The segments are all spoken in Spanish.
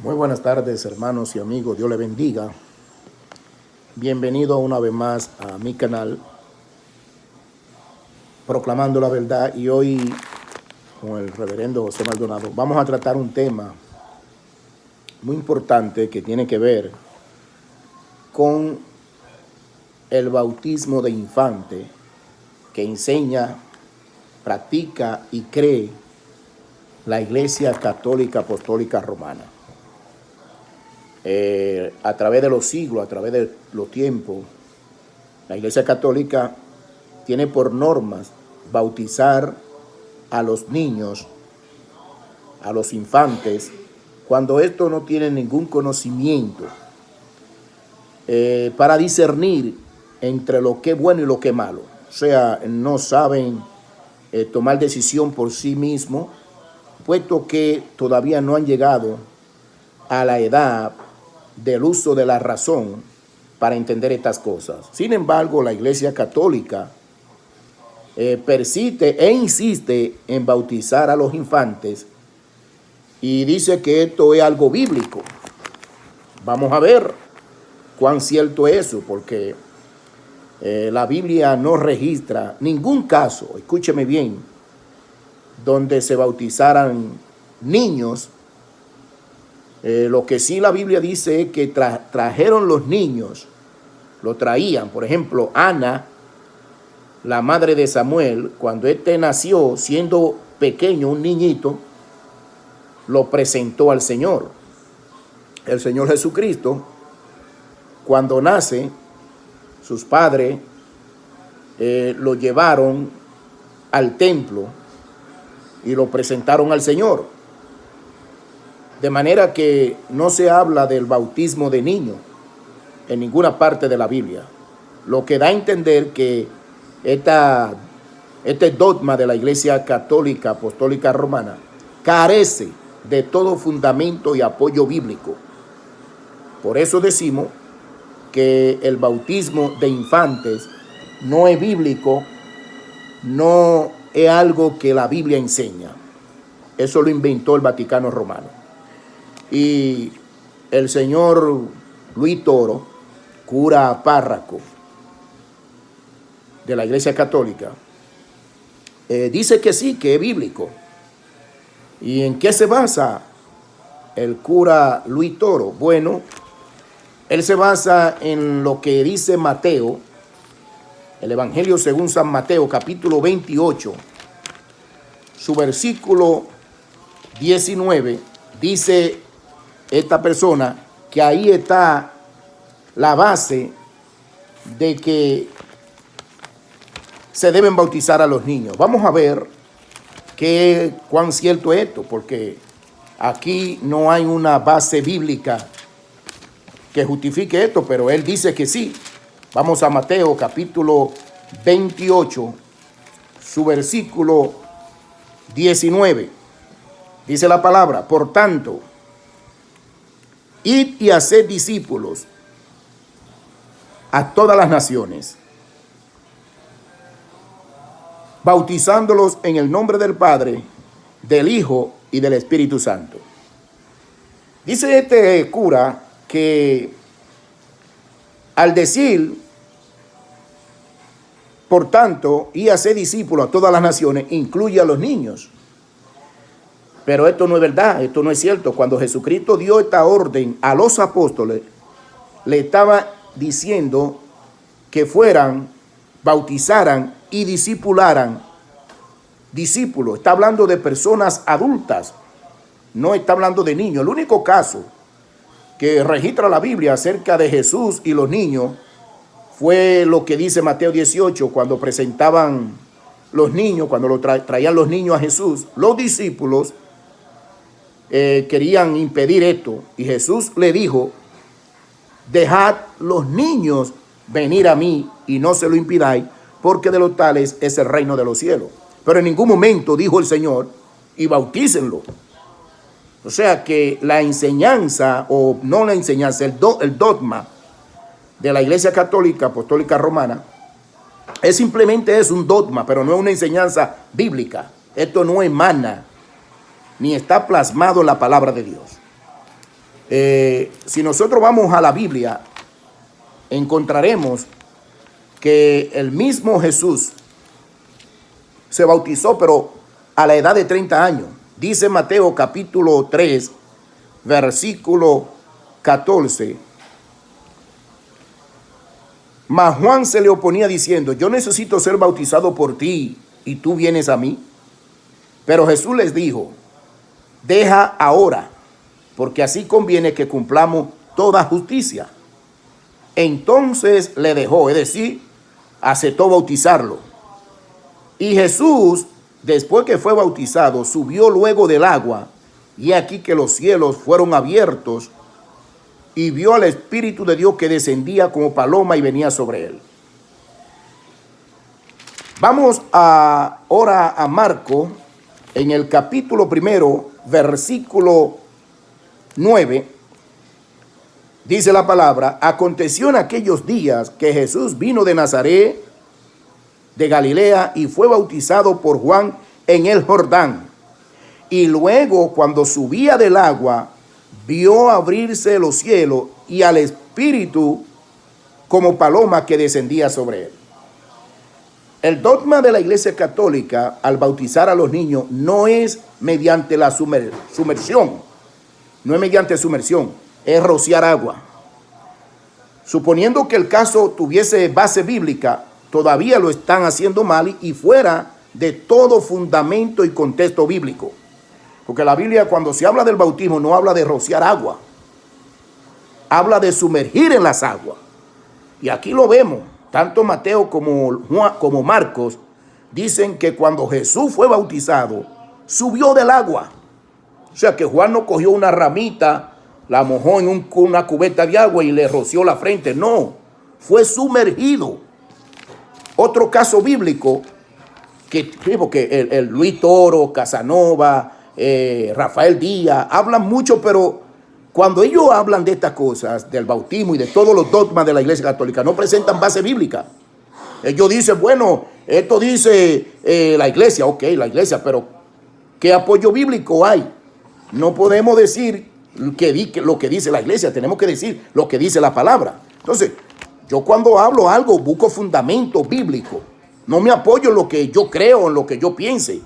Muy buenas tardes, hermanos y amigos. Dios le bendiga. Bienvenido una vez más a mi canal, Proclamando la Verdad. Y hoy, con el reverendo José Maldonado, vamos a tratar un tema muy importante que tiene que ver con el bautismo de infante que enseña, practica y cree la Iglesia Católica Apostólica Romana. A través de los siglos, a través de los tiempos, la Iglesia Católica tiene por normas bautizar a los niños, a los infantes, cuando estos no tienen ningún conocimiento, para discernir entre lo que es bueno y lo que es malo. O sea, no saben tomar decisión por sí mismos, puesto que todavía no han llegado a la edad del uso de la razón para entender estas cosas. Sin embargo, la Iglesia Católica persiste e insiste en bautizar a los infantes y dice que esto es algo bíblico. Vamos a ver cuán cierto es eso, porque la Biblia no registra ningún caso, escúcheme bien, donde se bautizaran niños. Lo que sí la Biblia dice es que trajeron los niños, lo traían. Por ejemplo, Ana, la madre de Samuel, cuando éste nació, siendo pequeño, un niñito, lo presentó al Señor. El Señor Jesucristo, cuando nace, sus padres lo llevaron al templo y lo presentaron al Señor. De manera que no se habla del bautismo de niños en ninguna parte de la Biblia. Lo que da a entender que este dogma de la Iglesia Católica Apostólica Romana carece de todo fundamento y apoyo bíblico. Por eso decimos que el bautismo de infantes no es bíblico, no es algo que la Biblia enseña. Eso lo inventó el Vaticano Romano. Y el señor Luis Toro, cura párroco de la Iglesia Católica, dice que sí, que es bíblico. ¿Y en qué se basa el cura Luis Toro? Bueno, él se basa en lo que dice Mateo, el Evangelio según San Mateo, capítulo 28, su versículo 19, dice esta persona que ahí está la base de que se deben bautizar a los niños. Vamos a ver cuán cierto es esto, porque aquí no hay una base bíblica que justifique esto, pero él dice que sí. Vamos a Mateo capítulo 28, su versículo 19. Dice la palabra: por tanto, id y haced discípulos a todas las naciones, bautizándolos en el nombre del Padre, del Hijo y del Espíritu Santo. Dice este cura que al decir, por tanto, y hacer discípulos a todas las naciones, incluye a los niños. Pero esto no es verdad, esto no es cierto. Cuando Jesucristo dio esta orden a los apóstoles, le estaba diciendo que fueran, bautizaran y discipularan discípulos. Está hablando de personas adultas, no está hablando de niños. El único caso que registra la Biblia acerca de Jesús y los niños fue lo que dice Mateo 18, cuando presentaban los niños, cuando traían los niños a Jesús. Los discípulos querían impedir esto, y Jesús le dijo: dejad los niños venir a mí y no se lo impidáis, porque de los tales es el reino de los cielos. Pero en ningún momento dijo el Señor: y bautícenlo. O sea que la enseñanza, o no la enseñanza, el dogma de la Iglesia Católica Apostólica Romana es simplemente un dogma, pero no es una enseñanza bíblica. Esto no emana ni está plasmado en la palabra de Dios. Si nosotros vamos a la Biblia, encontraremos que el mismo Jesús se bautizó, pero a la edad de 30 años. Dice Mateo capítulo 3, versículo 14. Mas Juan se le oponía diciendo: yo necesito ser bautizado por ti, y tú vienes a mí. Pero Jesús les dijo: deja ahora, porque así conviene que cumplamos toda justicia. Entonces le dejó, es decir, aceptó bautizarlo. Y Jesús, después que fue bautizado, subió luego del agua, y aquí que los cielos fueron abiertos, y vio al Espíritu de Dios que descendía como paloma y venía sobre él. Vamos ahora a Marcos, en el capítulo 1, versículo 9, dice la palabra: aconteció en aquellos días que Jesús vino de Nazaret, de Galilea, y fue bautizado por Juan en el Jordán. Y luego, cuando subía del agua, vio abrirse los cielos y al Espíritu como paloma que descendía sobre él. El dogma de la Iglesia Católica al bautizar a los niños no es mediante la sumersión, no es mediante sumersión, es rociar agua. Suponiendo que el caso tuviese base bíblica, todavía lo están haciendo mal y fuera de todo fundamento y contexto bíblico. Porque la Biblia, cuando se habla del bautismo, no habla de rociar agua, habla de sumergir en las aguas. Y aquí lo vemos, tanto Mateo como Marcos dicen que cuando Jesús fue bautizado, subió del agua. O sea que Juan no cogió una ramita, la mojó en una cubeta de agua y le roció la frente. No, fue sumergido. Otro caso bíblico, porque el Luis Toro, Casanova, Rafael Díaz, hablan mucho, pero cuando ellos hablan de estas cosas, del bautismo y de todos los dogmas de la Iglesia Católica, no presentan base bíblica. Ellos dicen, bueno, esto dice la Iglesia, ok, la Iglesia, pero ¿qué apoyo bíblico hay? No podemos decir lo que dice la Iglesia, tenemos que decir lo que dice la palabra. Entonces, yo cuando hablo algo busco fundamento bíblico, no me apoyo en lo que yo creo, en lo que yo piense.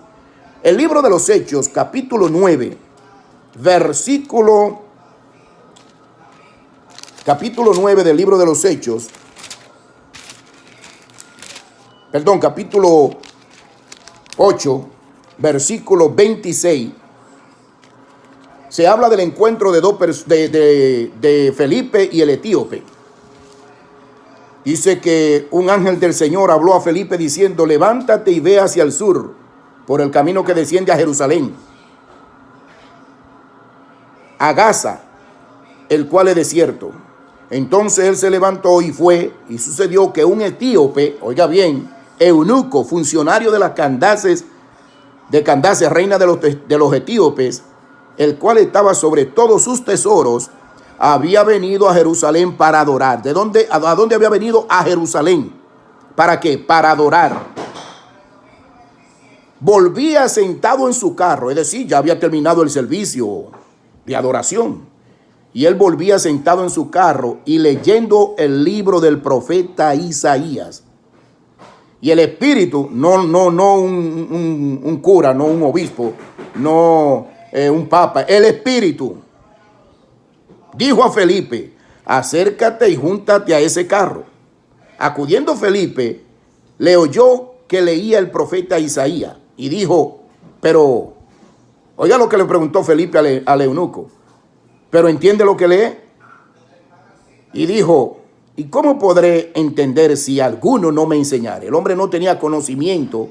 El libro de los Hechos, capítulo 9, capítulo 9 del libro de los Hechos, capítulo 8, versículo 26, se habla del encuentro de Felipe y el etíope. Dice que un ángel del Señor habló a Felipe diciendo: levántate y ve hacia el sur, por el camino que desciende a Jerusalén, a Gaza, el cual es desierto. Entonces él se levantó y fue, y sucedió que un etíope, oiga bien, eunuco, funcionario de las Candaces, reina de los etíopes, el cual estaba sobre todos sus tesoros, había venido a Jerusalén para adorar. ¿A dónde había venido? A Jerusalén. ¿Para qué? Para adorar. Volvía sentado en su carro, es decir, ya había terminado el servicio de adoración. Y él volvía sentado en su carro y leyendo el libro del profeta Isaías. Y el Espíritu, no un cura, no un obispo, no un papa, el Espíritu dijo a Felipe: acércate y júntate a ese carro. Acudiendo Felipe, le oyó que leía el profeta Isaías y dijo, pero, oiga lo que le preguntó Felipe al eunuco, ¿pero entiende lo que lee? Y dijo, ¿y cómo podré entender si alguno no me enseñare? El hombre no tenía conocimiento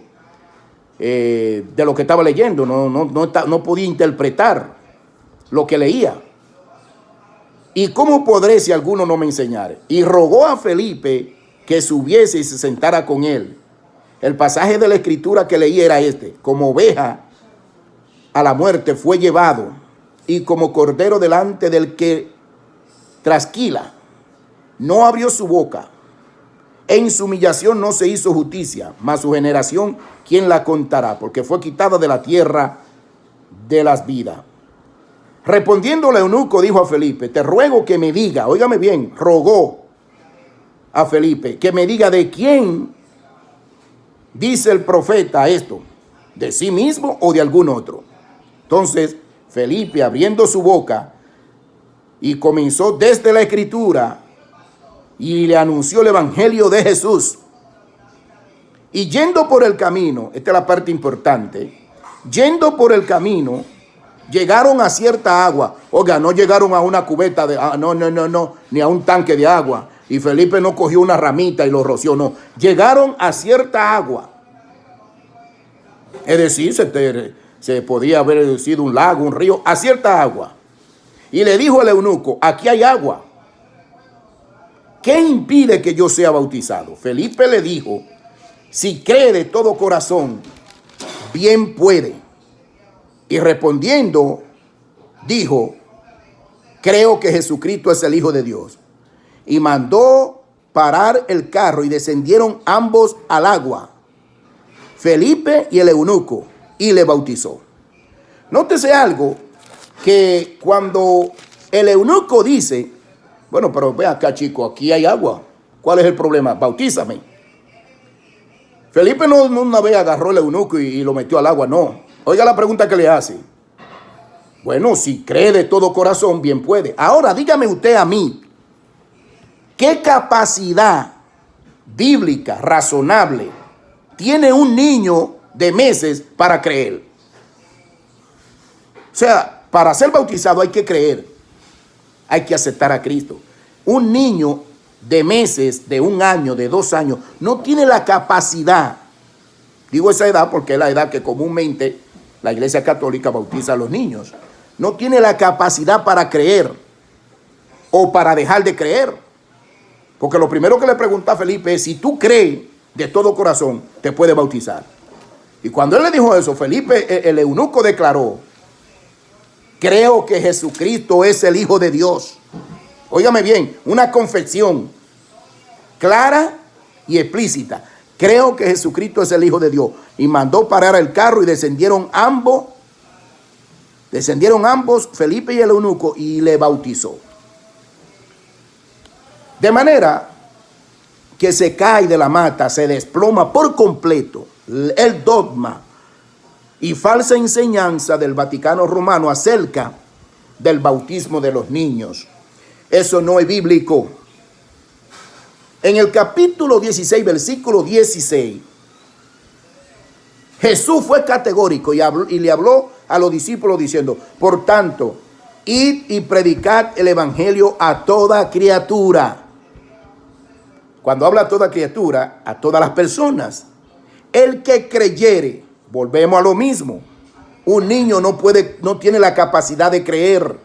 de lo que estaba leyendo, no podía interpretar lo que leía. ¿Y cómo podré si alguno no me enseñare? Y rogó a Felipe que subiese y se sentara con él. El pasaje de la escritura que leí era este: como oveja a la muerte fue llevado, y como cordero delante del que trasquila, no abrió su boca. En su humillación no se hizo justicia, mas su generación, ¿quién la contará? Porque fue quitada de la tierra de las vidas. Respondiendo el eunuco dijo a Felipe, te ruego que me diga, óigame bien, rogó a Felipe, que me diga de quién dice el profeta esto, de sí mismo o de algún otro. Entonces Felipe, abriendo su boca, y comenzó desde la escritura y le anunció el evangelio de Jesús. Y yendo por el camino, esta es la parte importante, yendo por el camino, llegaron a cierta agua. Oiga, no llegaron a una cubeta de no, ni a un tanque de agua. Y Felipe no cogió una ramita y lo roció, no. Llegaron a cierta agua. Es decir, se podía haber sido un lago, un río, a cierta agua. Y le dijo al eunuco, aquí hay agua. ¿Qué impide que yo sea bautizado? Felipe le dijo, si cree de todo corazón, bien puede. Y respondiendo, dijo, creo que Jesucristo es el Hijo de Dios. Y mandó parar el carro y descendieron ambos al agua, Felipe y el eunuco, y le bautizó. Nótese algo, que cuando el eunuco dice, bueno, pero ve acá, chico, aquí hay agua, ¿cuál es el problema? Bautízame. Felipe no una vez agarró el eunuco y lo metió al agua, no. Oiga la pregunta que le hace. Bueno, si cree de todo corazón, bien puede. Ahora dígame usted a mí, ¿qué capacidad bíblica, razonable, tiene un niño de meses para creer? O sea, para ser bautizado hay que creer, hay que aceptar a Cristo. Un niño de meses, de 1 año, de 2 años, no tiene la capacidad, digo esa edad porque es la edad que comúnmente la Iglesia Católica bautiza a los niños, no tiene la capacidad para creer o para dejar de creer. Porque lo primero que le pregunta a Felipe es, si tú crees de todo corazón, te puede bautizar. Y cuando él le dijo eso, Felipe, el eunuco, declaró, creo que Jesucristo es el Hijo de Dios. Óigame bien, una confesión clara y explícita. Creo que Jesucristo es el Hijo de Dios. Y mandó parar el carro y descendieron ambos, Felipe y el eunuco, y le bautizó. De manera que se cae de la mata, se desploma por completo el dogma y falsa enseñanza del Vaticano Romano acerca del bautismo de los niños. Eso no es bíblico. En el capítulo 16, versículo 16, Jesús fue categórico y le habló a los discípulos diciendo, por tanto, id y predicad el evangelio a toda criatura. Cuando habla a toda criatura, a todas las personas. El que creyere, volvemos a lo mismo. Un niño no tiene la capacidad de creer.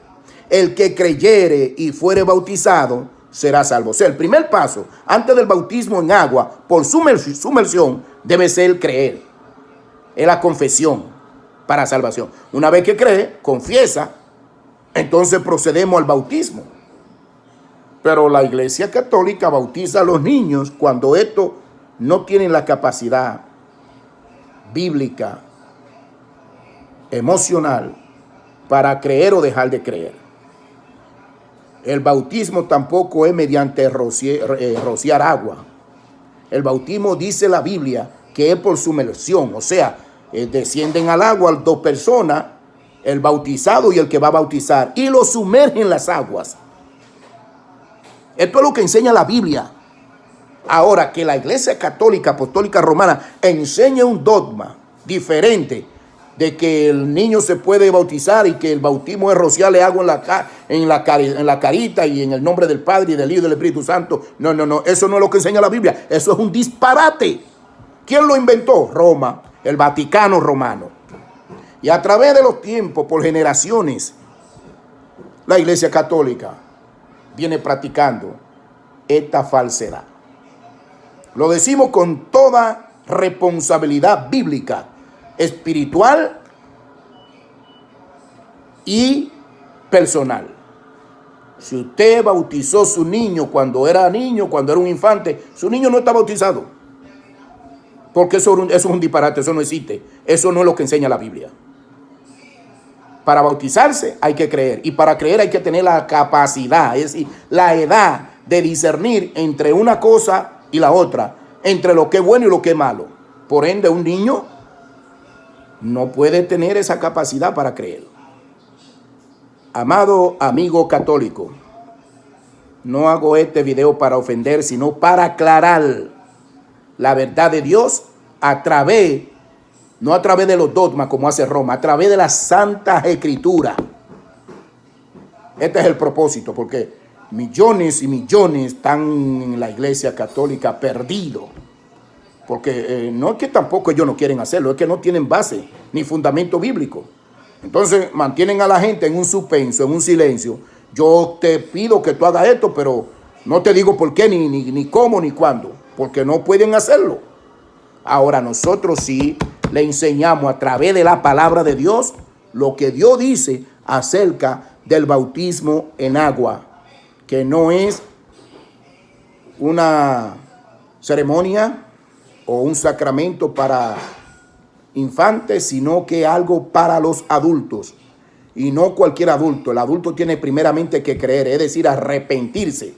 El que creyere y fuere bautizado será salvo. O sea, el primer paso antes del bautismo en agua por sumersión debe ser el creer. Es la confesión para salvación. Una vez que cree, confiesa, entonces procedemos al bautismo. Pero la Iglesia Católica bautiza a los niños cuando estos no tienen la capacidad bíblica, emocional, para creer o dejar de creer. El bautismo tampoco es mediante rociar agua. El bautismo, dice la Biblia, que es por sumersión. O sea, descienden al agua 2 personas, el bautizado y el que va a bautizar, y lo sumergen en las aguas. Esto es lo que enseña la Biblia. Ahora, que la Iglesia Católica Apostólica Romana enseña un dogma diferente de que el niño se puede bautizar y que el bautismo es rociarle agua en la carita y en el nombre del Padre y del Hijo y del Espíritu Santo. No, eso no es lo que enseña la Biblia. Eso es un disparate. ¿Quién lo inventó? Roma, el Vaticano Romano. Y a través de los tiempos, por generaciones, la Iglesia Católica viene practicando esta falsedad. Lo decimos con toda responsabilidad bíblica, espiritual y personal. Si usted bautizó a su niño cuando era niño, cuando era un infante, su niño no está bautizado. Porque eso es un disparate, eso no existe. Eso no es lo que enseña la Biblia. Para bautizarse hay que creer, y para creer hay que tener la capacidad, es decir, la edad de discernir entre una cosa y la otra, entre lo que es bueno y lo que es malo. Por ende, un niño no puede tener esa capacidad para creer. Amado amigo católico, no hago este video para ofender, sino para aclarar la verdad de Dios a través, no a través de los dogmas como hace Roma, a través de las santas escrituras. Este es el propósito, porque millones y millones están en la iglesia católica perdidos. Porque no es que tampoco ellos no quieren hacerlo, es que no tienen base ni fundamento bíblico. Entonces mantienen a la gente en un suspenso, en un silencio. Yo te pido que tú hagas esto, pero no te digo por qué, ni cómo, ni cuándo, porque no pueden hacerlo. Ahora nosotros sí le enseñamos a través de la palabra de Dios lo que Dios dice acerca del bautismo en agua, que no es una ceremonia o un sacramento para infantes, sino que algo para los adultos. Y no cualquier adulto. El adulto tiene primeramente que creer, es decir, arrepentirse.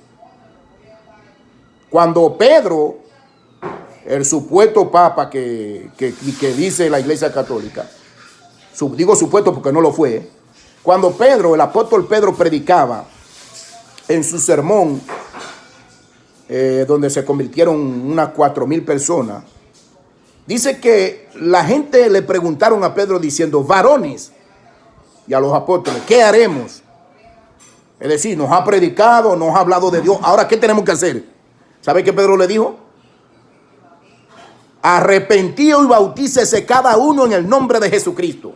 Cuando Pedro, el supuesto papa que dice la Iglesia Católica, digo supuesto porque no lo fue, cuando Pedro, el apóstol Pedro, predicaba en su sermón, donde se convirtieron unas 4,000 personas, dice que la gente le preguntaron a Pedro diciendo: varones, y a los apóstoles, ¿qué haremos? Es decir, nos ha predicado, nos ha hablado de Dios, ahora ¿qué tenemos que hacer? ¿Sabe qué Pedro le dijo? Arrepentíos y bautícese cada uno en el nombre de Jesucristo.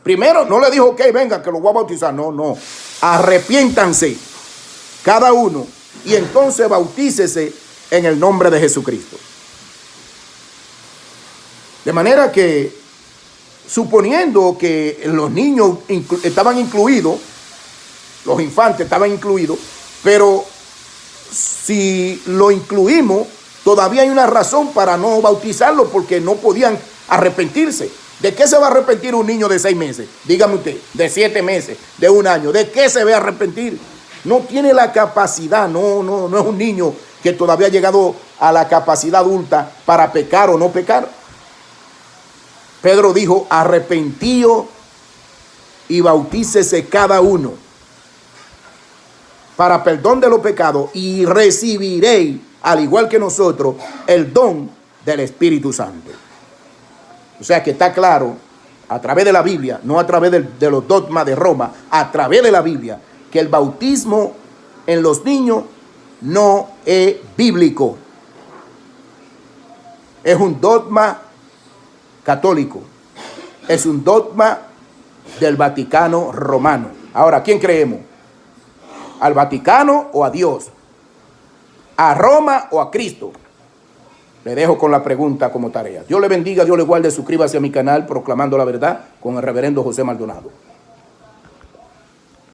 Primero no le dijo, ok, venga, que lo voy a bautizar. No. Arrepiéntanse cada uno y entonces bautícese en el nombre de Jesucristo. De manera que, suponiendo que los niños estaban incluidos, los infantes estaban incluidos, pero si lo incluimos, todavía hay una razón para no bautizarlo, porque no podían arrepentirse. ¿De qué se va a arrepentir un niño de 6 meses? Dígame usted, de 7 meses, de 1 año. ¿De qué se va a arrepentir? No tiene la capacidad, no es un niño que todavía ha llegado a la capacidad adulta para pecar o no pecar. Pedro dijo: arrepentíos y bautícese cada uno para perdón de los pecados y recibiréis, al igual que nosotros, el don del Espíritu Santo. O sea que está claro, a través de la Biblia, no a través de los dogmas de Roma, a través de la Biblia, que el bautismo en los niños no es bíblico. Es un dogma católico. Es un dogma del Vaticano romano. Ahora, ¿a quién creemos? ¿Al Vaticano o a Dios? ¿A Roma o a Cristo? Le dejo con la pregunta como tarea. Dios le bendiga, Dios le guarde. Suscríbase a mi canal Proclamando la Verdad con el reverendo José Maldonado.